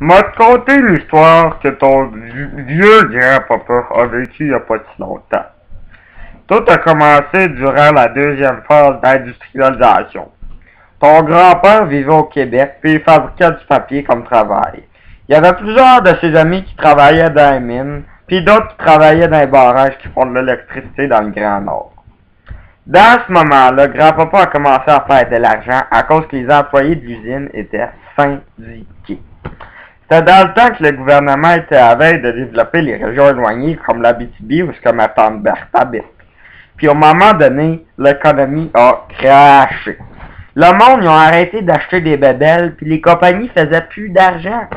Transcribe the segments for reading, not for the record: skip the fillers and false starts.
M'a te conter l'histoire que ton vieux grand-papa a vécu il n'y a pas si longtemps. Tout a commencé durant la deuxième phase d'industrialisation. Ton grand-père vivait au Québec, puis il fabriquait du papier comme travail. Il y avait plusieurs de ses amis qui travaillaient dans les mines, puis d'autres qui travaillaient dans les barrages qui font de l'électricité dans le Grand Nord. Dans ce moment-là, grand-papa a commencé à faire de l'argent à cause que les employés de l'usine étaient syndiqués. C'était dans le temps que le gouvernement était à veille de développer les régions éloignées comme l'Abitibi ou ce que ma tante Berthe habite. Puis au moment donné, l'économie a crashé. Le monde, ils ont arrêté d'acheter des bébelles, puis les compagnies faisaient plus d'argent.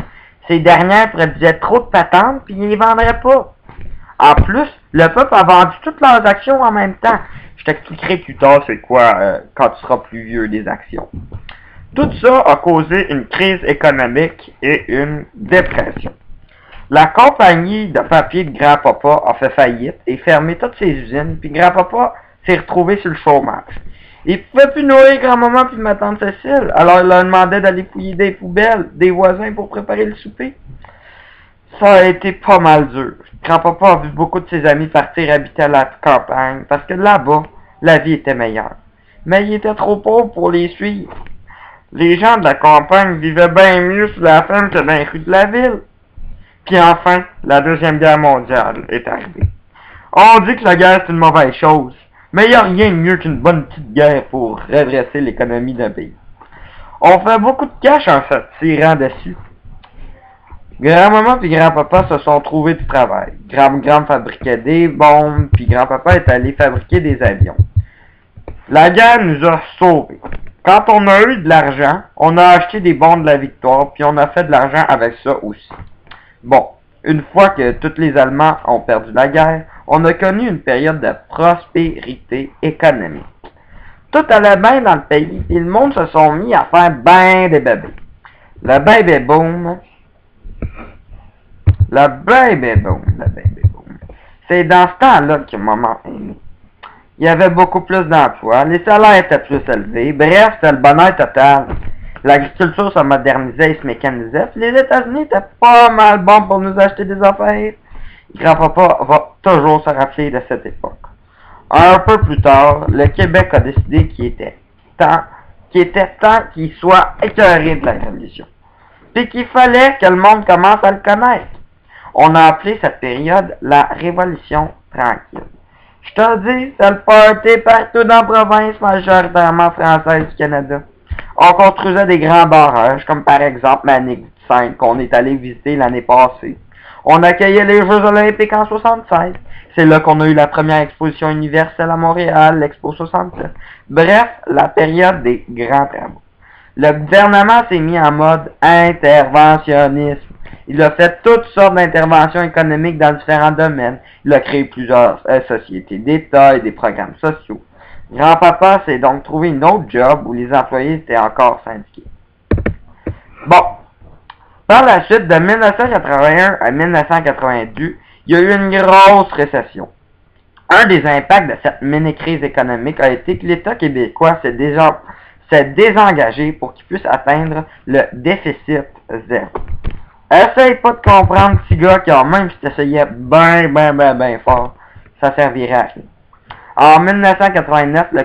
Ces dernières produisaient trop de patentes, puis ils les vendraient pas. En plus, le peuple a vendu toutes leurs actions en même temps. Je t'expliquerai plus tard c'est quoi quand tu seras plus vieux des actions. Tout ça a causé une crise économique et une dépression. La compagnie de papier de grand-papa a fait faillite et fermé toutes ses usines, puis grand-papa s'est retrouvé sur le chômage. Il pouvait plus nourrir grand-maman puis ma tante Cécile, alors il leur demandait d'aller fouiller des poubelles des voisins pour préparer le souper. Ça a été pas mal dur. Grand-papa a vu beaucoup de ses amis partir habiter à la campagne, parce que là-bas, la vie était meilleure. Mais il était trop pauvre pour les suivre. Les gens de la campagne vivaient bien mieux sous la ferme que dans les rues de la ville. Puis enfin, la Deuxième Guerre mondiale est arrivée. On dit que la guerre c'est une mauvaise chose, mais il n'y a rien de mieux qu'une bonne petite guerre pour redresser l'économie d'un pays. On fait beaucoup de cash en se tirant dessus. Grand-maman puis grand-papa se sont trouvés du travail. Grand-grand fabriquait des bombes, puis grand-papa est allé fabriquer des avions. La guerre nous a sauvés. Quand on a eu de l'argent, on a acheté des bons de la victoire, puis on a fait de l'argent avec ça aussi. Bon, une fois que tous les Allemands ont perdu la guerre, on a connu une période de prospérité économique. Tout allait bien dans le pays, et le monde se sont mis à faire ben des bébés. Le baby boom. C'est dans ce temps-là que maman est née. Il y avait beaucoup plus d'emplois, les salaires étaient plus élevés, bref, c'était le bonheur total. L'agriculture se modernisait et se mécanisait, puis les États-Unis étaient pas mal bons pour nous acheter des affaires. Grand-papa va toujours se rappeler de cette époque. Un peu plus tard, le Québec a décidé qu'il était temps qu'il soit écœuré de la Révolution, puis qu'il fallait que le monde commence à le connaître. On a appelé cette période la Révolution tranquille. Je te dis, c'est le party partout dans la province majoritairement française du Canada. On construisait des grands barrages, comme par exemple Manic 5, qu'on est allé visiter l'année passée. On accueillait les Jeux olympiques en 76. C'est là qu'on a eu la première exposition universelle à Montréal, l'Expo 67. Bref, la période des grands travaux. Le gouvernement s'est mis en mode interventionnisme. Il a fait toutes sortes d'interventions économiques dans différents domaines. Il a créé plusieurs sociétés d'État et des programmes sociaux. Grand-papa s'est donc trouvé une autre job où les employés étaient encore syndiqués. Bon. Par la suite, de 1981 à 1982, il y a eu une grosse récession. Un des impacts de cette mini-crise économique a été que l'État québécois s'est désengagé pour qu'il puisse atteindre le déficit zéro. Essaye pas de comprendre, petit gars, car même si tu essayais ben fort, ça servirait à rien. En 1989, le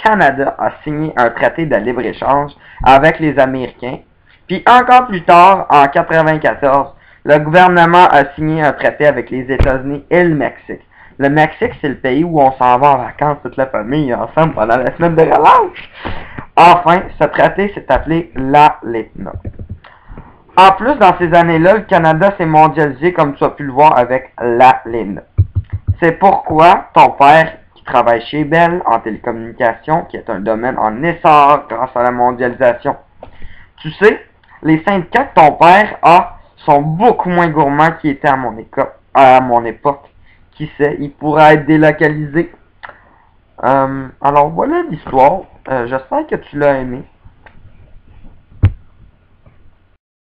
Canada a signé un traité de libre-échange avec les Américains. Puis encore plus tard, en 1994, le gouvernement a signé un traité avec les États-Unis et le Mexique. Le Mexique, c'est le pays où on s'en va en vacances toute la famille ensemble pendant la semaine de relâche. Enfin, ce traité s'est appelé l'ALENA. En plus, dans ces années-là, le Canada s'est mondialisé comme tu as pu le voir avec l'ALENA. C'est pourquoi ton père, qui travaille chez Bell en télécommunications, qui est un domaine en essor grâce à la mondialisation. Tu sais, les syndicats que ton père a sont beaucoup moins gourmands qu'ils étaient à mon époque. Qui sait, il pourrait être délocalisé. Alors voilà l'histoire. J'espère que tu l'as aimé.